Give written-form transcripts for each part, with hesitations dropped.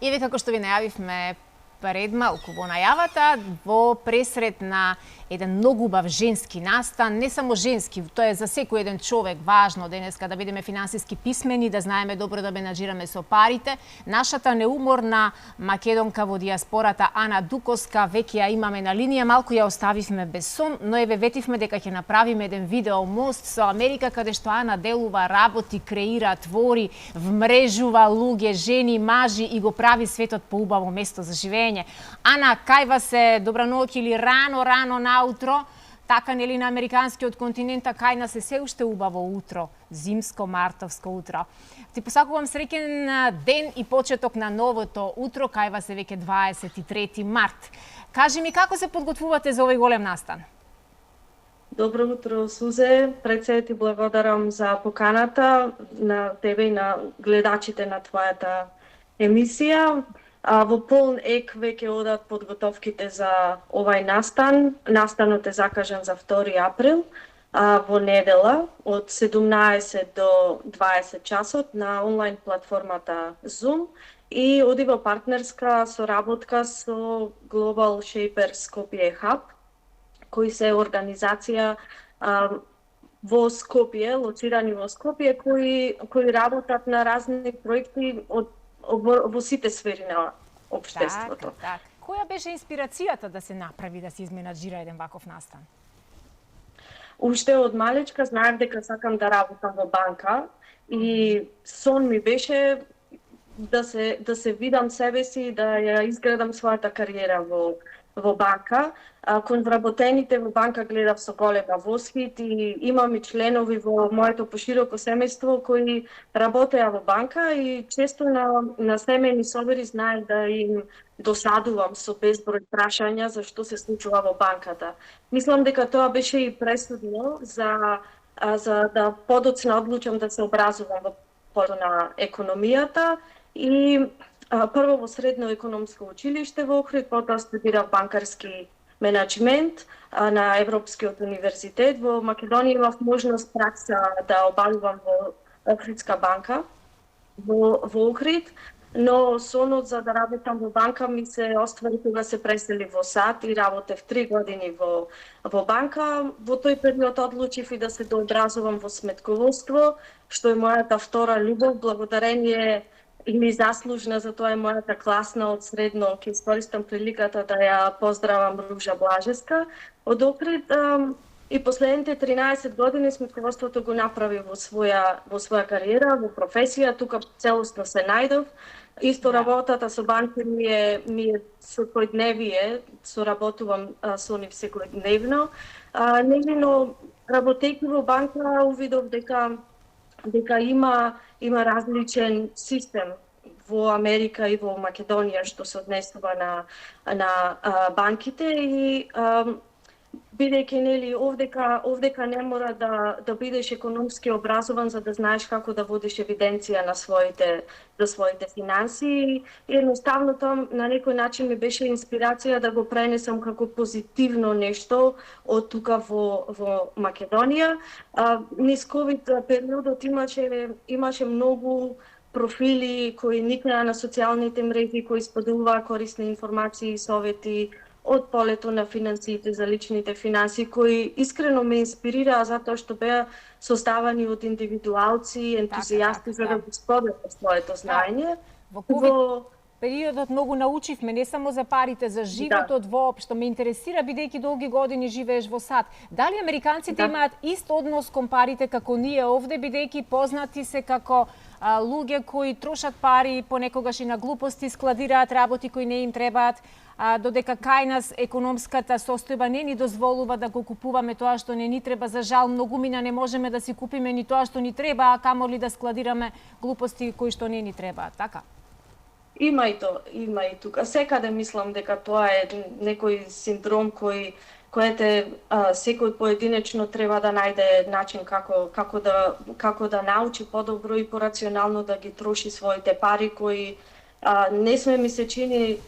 Еве како што ви најавивме пред малку во најавата, во пресред на еден многу убав женски настан, не само женски, тоа е за секој еден човек важно денеска да бидеме финансиски писмени, да знаеме добро да менаџираме со парите. Нашата неуморна македонка во диаспората Ана Дукоска веќе ја имаме на линија, малку ја оставивме без сон, но еве ветивме дека ќе направиме еден видео мост со Америка каде што Ана делува, работи, креира, твори, вмрежува луѓе, жени, мажи и го прави светот поубаво место за живење. Ана, кајва се добра ноќ или рано наутро, така нели на американскиот континент, а кај нас е се уште убаво утро, зимско, мартовско утро. Ти посакувам среќен ден и почеток на новото утро, кајва се веќе 23 март. Кажи ми, како се подготвувате за овој голем настан? Добро утро, Сузе. Пред се ти благодарам за поканата на тебе и на гледачите на твојата емисија. Во полн ек веќе одат подготовките за овај настан. Настанот е закажан за 2 април, во недела, од 17 до 20 часот на онлайн платформата Zoom и оди во партнерска соработка со Global Shapers Skopje Hub, кои се организација во Скопје, лоцирани во Скопје, кои работат на разни проекти во сите сфери на општеството. Така. Која беше инспирацијата да се направи, да се изменаџира еден ваков настан? Уште од малечка знаев дека сакам да работам во банка и сон ми беше да се видам себе си, да ја изградам својата кариера во банка. Кон вработените во банка гледав со голема восхит и имам и членови во моето пошироко семејство кои работеа во банка и често на семејни собери знаев да им досадувам со безброј прашања за што се случува во банката. Мислам дека тоа беше и пресудно за да подоцна одлучам да се образувам во полето на економијата и прво во средно економско училиште во Охрид, потоа студирав банкарски менеджмент на Европскиот универзитет. Во Македонија имав можност пракса да обавувам во Охридска банка во Охрид, но сонот за да работам во банка ми се оствари кога се пресели во САД и работев 3 години во банка. Во тој период одлучив и да се дообразувам во сметководство, што е мојата втора љубов, благодарение или заслужна за тоа е мојата класна од средно. Ќе искористам приликата да ја поздравам Ружа Блажеска од Охрид. И последните 13 години сметководството го направи во своја кариера, во професија, тука целосно се најдов. Исто работата со банки ми е секојдневие, соработувам со нив секојдневно. Но работејќи во банка увидов дека има различен систем во Америка и во Македонија што се однесува на банките и бидејќи нели овдека не мора да бидеш економски образован за да знаеш како да водиш евиденција на своите финанси. И едноставно тоа на некој начин ми беше инспирација да го пренесам како позитивно нешто од тука во Македонија. Низ ковид периодот имаше многу профили кои никнаа на социјалните мрежи, кои споделуваа корисни информации и совети од полето на финансиите за личните финанси, кои искрено ме инспирираа затоа што беа составани од индивидуалци, ентузијасти за да го споделат своето знаење. Во ковид периодот многу научивме не само за парите, за животот воопшто. Ме интересира, бидејќи долги години живееш во САД. Дали американците имаат ист однос кон парите како ние овде, бидејќи познати се како луѓе кои трошат пари понекогаш и на глупости, складираат работи кои не им требаат, додека кај нас економската состојба не ни дозволува да го купуваме тоа што не ни треба. За жал, многумина не можеме да си купиме ни тоа што ни треба, а камоли да складираме глупости кои што не ни требаат, така? Има и тука. Секаде мислам дека тоа е некој синдром кој секој поединечно треба да најде начин како да научи подобро и порационално да ги троши своите пари кои не сме, ми се чини,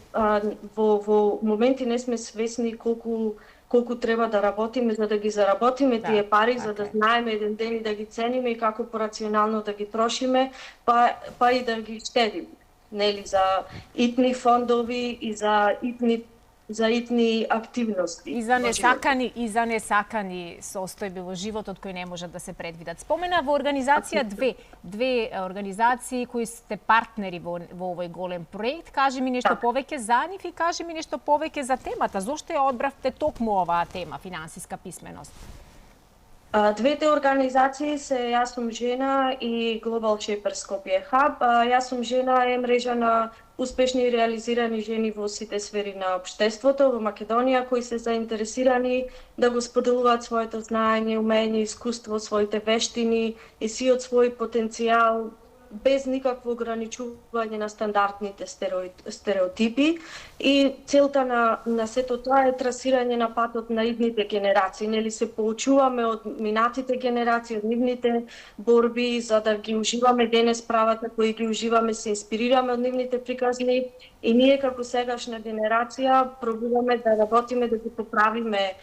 во моменти не сме свесни колку треба да работиме за да ги заработиме тие пари, за да знаеме еден ден и да ги цениме и како порационално да ги трошиме, па и да ги штедиме. нели, за итни фондови и за итни активности во животот. И за несакани состојби во животот кои не можат да се предвидат. Спомена во организација две организации кои сте партнери во овој голем проект. Кажи ми нешто повеќе за нив и кажи ми нешто повеќе за темата. Зошто ја одбравте токму оваа тема, финансиска писменост? Двете организации се Јас сум жена и Global Shapers Skopje Hub. Јас сум жена е мрежа на успешни и реализирани жени во сите сфери на општеството во Македонија кои се заинтересирани да го споделуваат своето знаење, умење, искуство, своите вештини и сиот свој потенцијал без никакво ограничување на стандардните стереотипи, и целта на сето тоа е трасирање на патот на идните генерации, нели се поучуваме од минатите генерации, од нивните борби, за да ги уживаме денес правата кои ги уживаме, се инспирираме од нивните приказни, и ние како сегашна генерација пробуваме да работиме, да ги поправиме,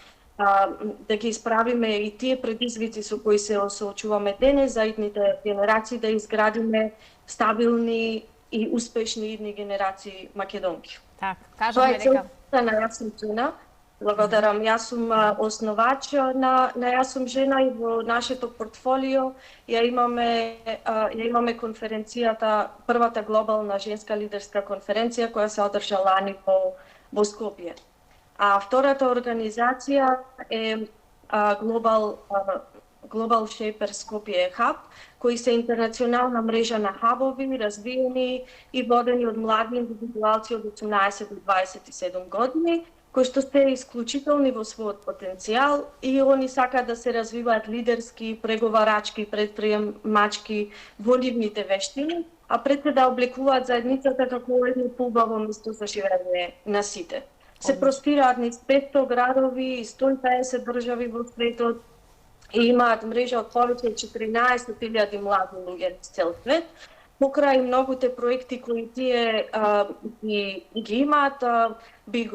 да ги исправиме и тие предизвици со кои се соочуваме денес, за идните генерации да изградиме стабилни и успешни идни генерации македонки. Так, кажаме дека на Јас сум жена. Благодарам. Јас сум основач на Јас сум жена, и во нашето портфолио ја имаме конференцијата, првата глобална женска лидерска конференција која се одржа лани во Скопје. А втората организација е Global Shapers Skopje Hub, кои се интернационална мрежа на хабови, развиени и водени од млади индивидуалци од 18 до 27 години, кои што се исклучителни во својот потенцијал, и они сакаат да се развиваат лидерски, преговарачки, предприемачки во нивните вештини, а пред се да облекуваат заедницата како едно поубаво место за живење на сите. Се простираат низ 500 градови и 150 држави во светот и имаат мрежа од повеќе од 14.000 млади луѓе низ цел свет. Покрај многуте проекти кои тие ги имаат, би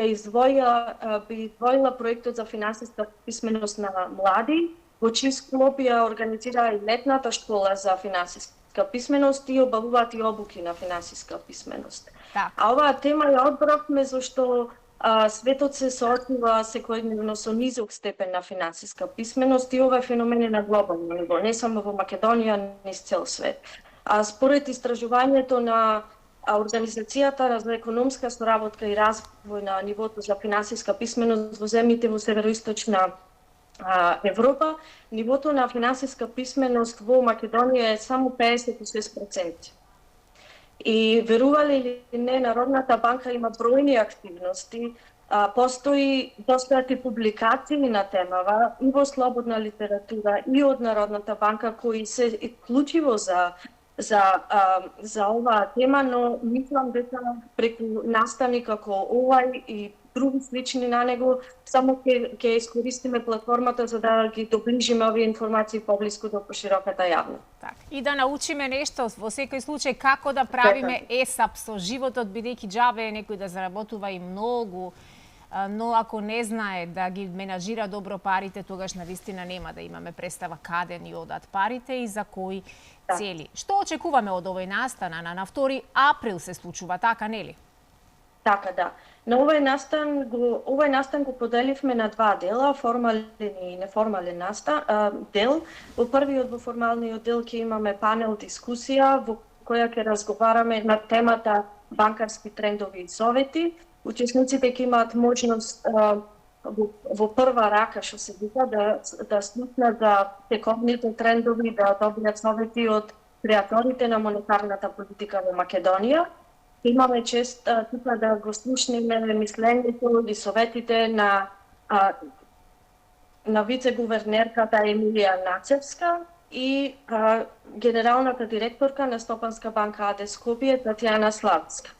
издвоила проектот за финансиска писменост на млади, во чиј склоп ја организира и летната школа за финансиска писменост и обавуваат и обуки на финансиска писменост. Так. А оваа тема ја одбравме зашто светот се соочува секојдневно со низок степен на финансиска писменост, и ова е феномен на глобално ниво, не само во Македонија, низ цел свет. Според истражувањето на Организацијата за економска соработка и развој на нивото за финансиска писменост во земјите во североисточна Европа, нивото на финансиска писменост во Македонија е само 56%. И верували или не, Народната банка има бројни активности, постојат и публикации на темава и во слободна литература и од Народната банка кои се клучиво за оваа тема, но мислам дека преку настани како овај и други слични на него, само ќе искористиме платформата за да ги доближиме овие информации поблиску до пошироката јавност. Так. И да научиме нешто во секој случај како да правиме есап со животот, бидејќи џабе е некој да заработува и многу, но ако не знае да ги менажира добро парите, тогаш навистина нема да имаме представа каде ни одат парите и за кои цели. Што очекуваме од овој настан? На 2 април се случува, така нели? Така, да. На овој настан го поделивме на два дела, формален и неформален дел. Во првиот, во формалниот дел, ќе имаме панел дискусија во која ќе разговараме на темата банкарски трендови и совети. Учесниците ќе имаат можност во прва рака, што се вика, да слушнат за тековните трендови, да добијат совети од креаторите на монетарната политика во Македонија. Имаме чест тука да го слушнеме мислењето и советите на вице-гувернерката Емилија Нацевска и генералната директорка на Стопанска банка АД Скопје Татјана Славска.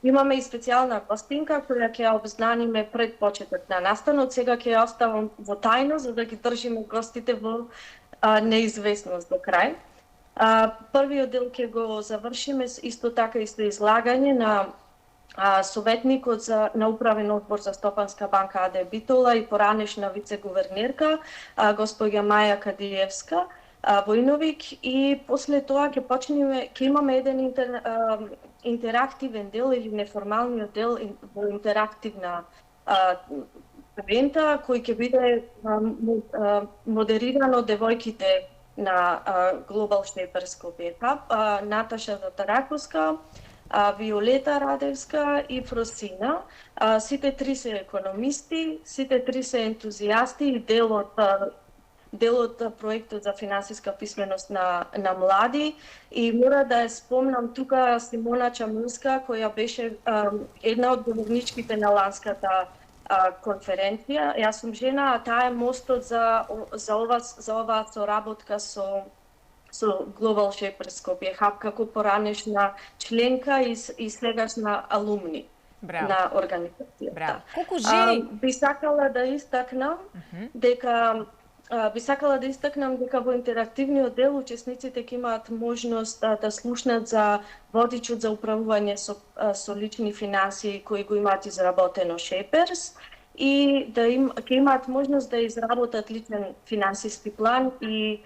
Имаме и специјална гостинка која ќе ја обзнаниме пред почеток на настанот. Сега ќе ја оставам во тајно за да ги држиме гостите во неизвестност до крај. Првиот дел ќе го завршиме исто така и со излагање на советникот на управен одбор за Стопанска банка АД Битола и поранешна вице-гувернерка, госпоѓа Маја Кадиевска, Војновик, и после тоа ќе имаме еден интерактивен дел или неформалниот дел во интерактивна евента кој ќе биде модериран од девојките на Global Shapers Skopje Hub, Наташа Татараковска, Виолета Радевска и Фросина. Сите три се економисти, сите три се ентузијасти и дел од проектот за финансиска писменост на млади. И мора да ја спомнам тука Симона Чамурска, која беше една од говорничките на ланската конференција. Јас сум жена, а таа е мостот за оваа соработка со Global Shapers Skopje Hub како поранешна членка и сегашна алумни на организацијата. Колку жени би сакала да истакнам дека во интерактивниот дел учесниците ќе имаат можност да слушнат за водичот за управување со лични финансии кои го имаат изработено Shapers и ќе имаат можност да изработат личен финансиски план и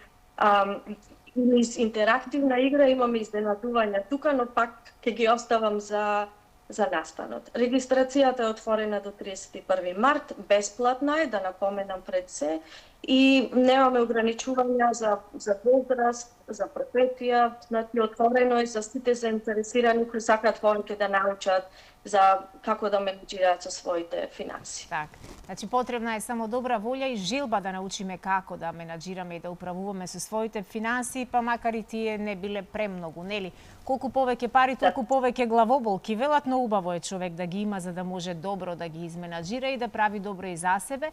низ интерактивна игра имаме изненадувања тука, но пак ќе ги оставам за настанот. Регистрацијата е отворена до 31 март, бесплатна е, да напоменам пред се, и немаме ограничувања за возраст, за професија, значи отворено е за сите заинтересирани кои сакаат повеќе да научат за како да менеџираат со своите финанси. Так. Значи потребна е само добра волја и желба да научиме како да менаџираме и да управуваме со своите финанси, па макар и тие не биле премногу, нели? Колку повеќе пари, толку повеќе главоболки. Велат, но убаво е човек да ги има за да може добро да ги изменаџира и да прави добро и за себе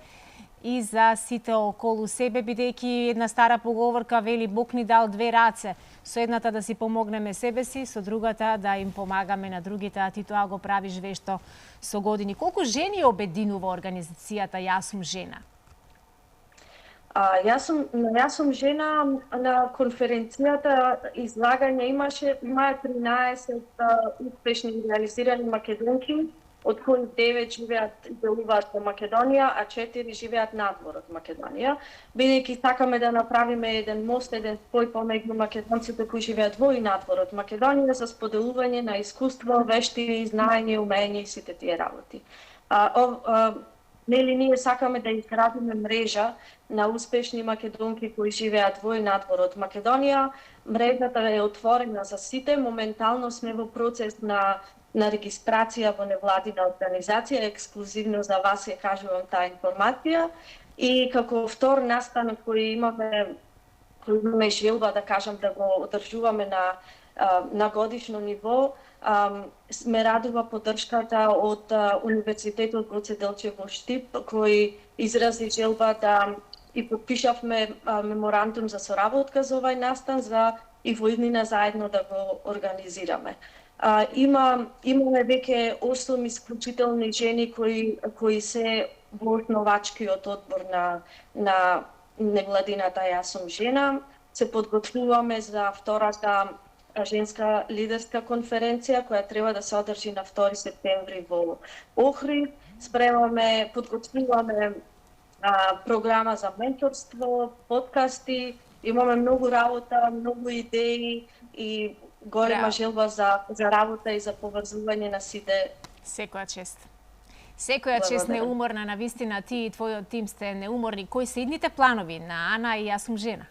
и за сите околу себе, бидејќи една стара поговорка вели Бог ни дал две раце, со едната да си помогнеме себе си, со другата да им помагаме на другите, а ти тоа го правиш вешто со години. Колку жени обединува организацијата Јас сум жена? Јас сум жена на конференцијата излагање има 13 успешни реализирани македонки, од кои 9 живеат и делуваат во Македонија, а 4 живеат надвор од Македонија. Бидејќи сакаме да направиме еден мост, еден спој помеѓу македонците кои живеат во и надвор од Македонија за споделување на искуство, вештини, знаење, умење и сите тие работи. Нели ние сакаме да изградиме мрежа на успешни македонки кои живеат во и надвор од Македонија. Мрежата е отворена за сите, моментално сме во процес на регистрација во невладина организација, ексклузивно за вас ја кажувам таа информација. И како втор настан кој имаме желба да кажам да го одржуваме на годишно ниво, ме радува поддршката од Универзитетот Гоце Делчев во Штип, кој изрази желба и подпишавме меморандум за соработка за овај настан и во иднина заедно да го организираме. Имаме веќе 8 исклучителни жени кои се во основачкиот одбор на невладината Јас сум жена. Се подготвуваме за втората женска лидерска конференција која треба да се одржи на 2 септември во Охрид. Подготвуваме програма за менторство, подкасти, имаме многу работа, многу идеи и голема желба за работа и за поврзување на сите. Секоја чест. Секоја чест, неуморна, навистина ти и твојот тим сте неуморни. Кои се идните планови на Ана и Јас сум жена?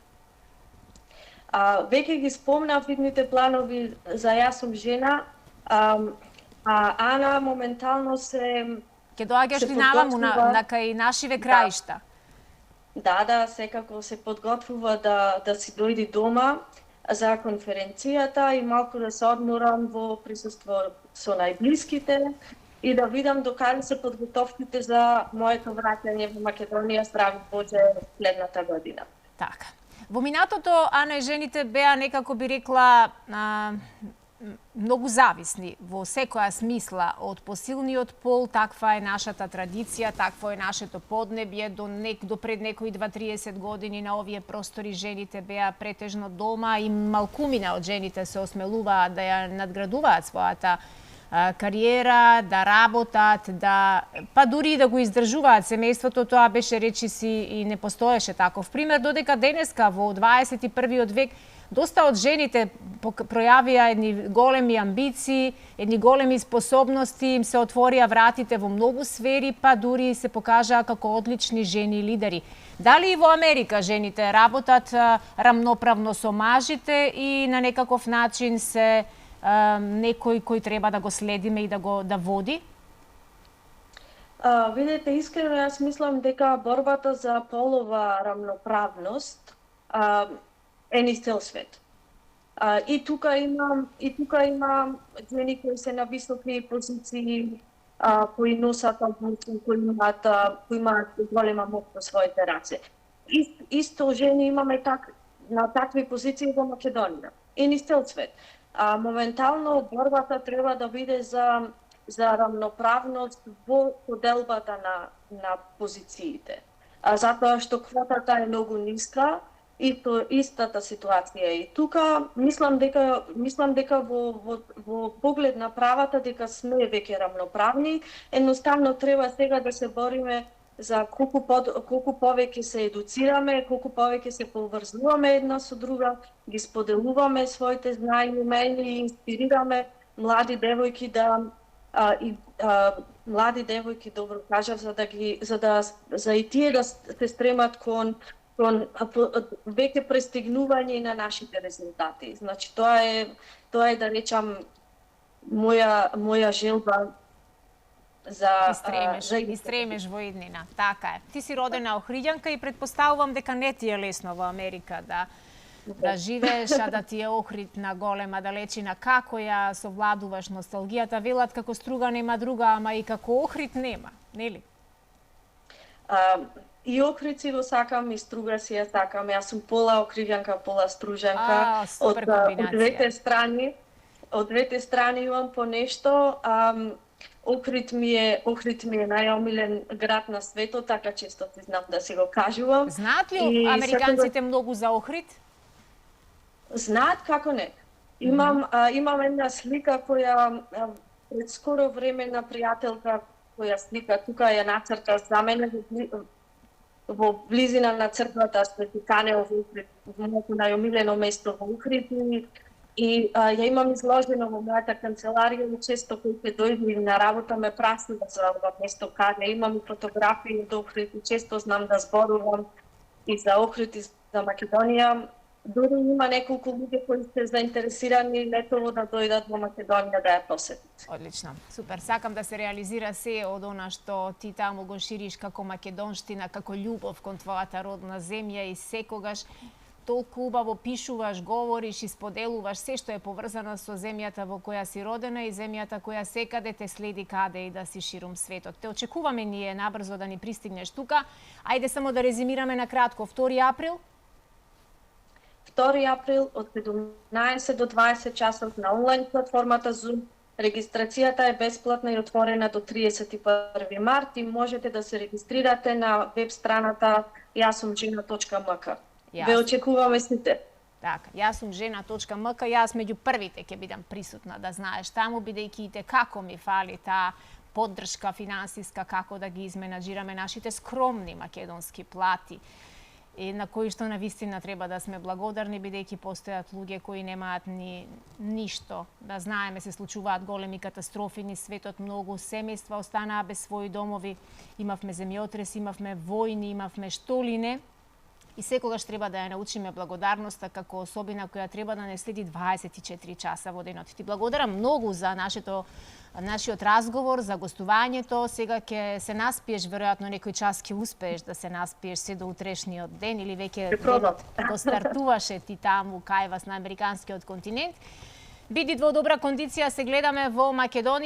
Веќе ги спомнав идните планови за Јас сум жена. Ана моментално се Ке доаѓаш ли наваму на кај нашиве краишта? Да, секако се подготвува да си дојди дома за конференцијата и малку да се одморам во присуство со најблиските и да видам докаде се подготовките за моето враќање во Македонија, здрави Боже, следната година. Така. Во минатото, Ана и жените беа некако би рекла многу зависни во секоја смисла од посилниот пол. Таква е нашата традиција, такво е нашето поднебје. До пред некои 20-30 години на овие простори жените беа претежно дома и малкумина од жените се осмелуваат да ја надградуваат својата кариера, да работат, па дури и да го издржуваат семејството, тоа беше речиси и не постоеше таков пример, додека денеска во 21. век доста од жените пројавија едни големи амбиции, едни големи способности, им се отворија вратите во многу сфери, па дури се покажаа како одлични жени лидери. Дали и во Америка жените работат рамноправно со мажите и на некаков начин се некој кој треба да го следиме и да води? Видете, искрено јас мислам дека борбата за полова рамноправност е низ цел свет. И тука има жени кои се на високи позиции, кои носат амбиции, кои имаат голема моќ во своите раце. Исто жени имаме на такви позиции во Македонија и низ цел свет. Моментално борбата треба да биде за рамноправност во поделбата на позициите. Затоа што квотата е многу ниска и истата ситуација е и тука. Мислам дека во поглед на правата дека сме веќе рамноправни, едноставно треба сега да се бориме за колку повеќе се едуцираме, колку повеќе се поврзуваме една со друга, ги споделуваме своите знаења, умења и инспирираме млади девојки млади девојки, добро кажав, за и тие да се стремат кон веќе престигнување на нашите резултати. Значи тоа е да речам моја желба за стремеш во иднина. Така е. Ти си родена Охриѓанка и претпоставувам дека не ти е лесно во Америка да живееш, а да ти е Охрид на голема далечина. Како ја совладуваш носталгијата? Велат како Струга нема друга, ама и како Охрид нема, нели? И Охрид си го сакам, и Струга си ја сакам. Јас сум пола Охриѓанка, пола Стружанка. Супер комбинација. Од двете страни имам по нешто. Охрид ми е најомилен град на светот, така често ти знам да си го кажувам. Знаат ли американците многу за Охрид? Знаат, како не. Имам една слика која пред скоро време на пријателка која слика тука ја нацрта за мене во близина на црквата Свети Канео во Охрид, во моето најомилено место во Охрид. И ја имам изложено во мојата канцеларија и често кои ќе дојде на работа ме прашува за ова место каде имам фотографии од Охрид и често знам да зборувам и за Охрид и за Македонија. Дури има неколку луѓе кои се заинтересирани летово да дојдат во Македонија да ја посетат. Одлично, супер. Сакам да се реализира се од она што ти таму го шириш како македонштина, како љубов кон твојата родна земја и секогаш толку убаво пишуваш, говориш и споделуваш се што е поврзано со земјата во која си родена и земјата која секаде те следи каде и да си ширум светот. Те очекуваме ние набрзо да ни пристигнеш тука. Ајде само да резимираме на кратко. 2 април? 2 април од 17 до 20 часов на онлайн платформата Zoom. Регистрацијата е бесплатна и отворена до 31 март и можете да се регистрирате на веб страната јасумжена.мк. Ве очекуваме сите. Така, јасумжена.мк, јас меѓу првите ќе бидам присутна, да знаеш таму, бидејќи и како ми фали таа поддршка финансиска, како да ги изменаџираме нашите скромни македонски плати, и на кои што навистина треба да сме благодарни, бидејќи постојат луѓе кои немаат ни ништо. Да знаеме, се случуваат големи катастрофи низ светот, многу семејства останаа без своји домови, имавме земјотрес, имавме војни, имавме што ли не. И секогаш треба да ја научиме благодарноста како особина која треба да не следи 24 часа во денот. Ти благодарам многу за нашиот разговор, за гостувањето. Сега ќе се наспиеш, веројатно некој час ќе успееш да се наспиеш се до утрешниот ден или веќе го стартуваше ти таму кај вас на американскиот континент. Биди во добра кондиција, се гледаме во Македонија.